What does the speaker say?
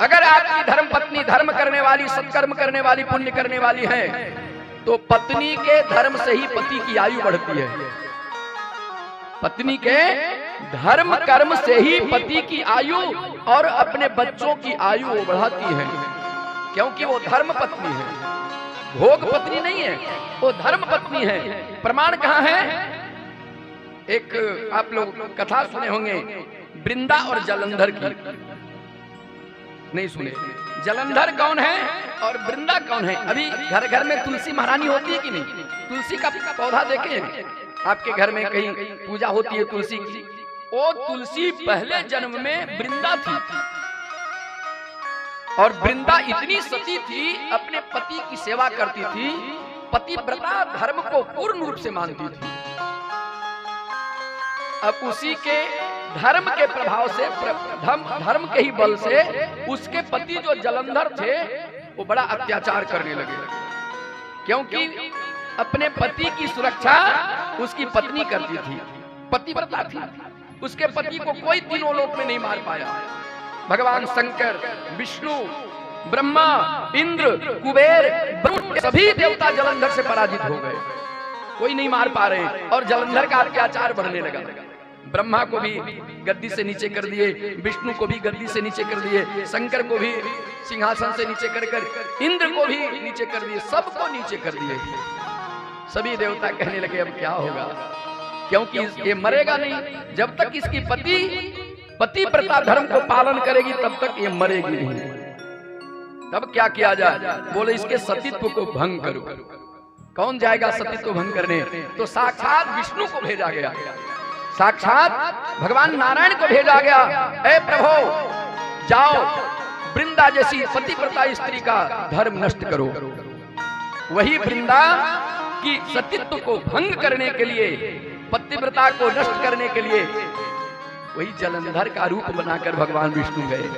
अगर आपकी धर्म पत्नी धर्म करने वाली, सत्कर्म करने वाली, पुण्य करने वाली है, तो पत्नी के धर्म से ही पति की आयु बढ़ती है। पत्नी के धर्म कर्म से ही पति की आयु और अपने बच्चों की आयु वो बढ़ाती है, क्योंकि वो धर्म पत्नी है, भोग पत्नी नहीं है, वो धर्म पत्नी है। प्रमाण कहाँ है? एक आप लोग कथा सुने होंगे वृंदा और जलंधर की, नहीं सुने? जलंधर कौन है और वृंदा कौन है? अभी घर घर में तुलसी महारानी होती है कि नहीं? तुलसी का पौधा देखे हैं आपके घर में? कहीं पूजा होती है तुलसी की। वो तुलसी पहले जन्म में वृंदा थी, और वृंदा इतनी सती थी, अपने पति की सेवा करती थी, पतिव्रता धर्म को पूर्ण रूप से मानती थी। अब उसी के धर्म के प्रभाव से, धर्म के ही बल से उसके पति जो जलंधर थे वो बड़ा अत्याचार करने लगे, क्योंकि अपने पति की सुरक्षा उसकी पत्नी करती थी, पतिव्रता थी। उसके पति को कोई तीनों लोक में नहीं मार पाया। भगवान शंकर, विष्णु, ब्रह्मा, इंद्र, कुबेर, वरुण, सभी देवता जलंधर से पराजित हो गए, कोई नहीं मार पा रहे, और जलंधर का अत्याचार बढ़ने लगा। ब्रह्मा को भी गद्दी से नीचे कर दिए, विष्णु को भी गद्दी से नीचे कर दिए, शंकर को भी सिंहासन से नीचे कर इंद्र को भी नीचे कर दिए, सबको नीचे कर दिए। सभी देवता कहने लगे अब क्या होगा, क्योंकि ये मरेगा नहीं। जब तक इसकी पतिव्रता धर्म को पालन करेगी तब तक ये मरेगी नहीं। तब क्या किया जाए? बोले इसके सतीत्व को भंग करो। कौन जाएगा सतीत्व भंग करने? तो साक्षात विष्णु को भेजा गया, साक्षात भगवान नारायण को भेजा गया। ऐ प्रभु, जाओ वृंदा जैसी पतिव्रता स्त्री का धर्म नष्ट करो। वही वृंदा की सतीत्व को भंग करने के लिए, पतिव्रता को नष्ट करने के लिए वही जलंधर का रूप बनाकर भगवान विष्णु गए।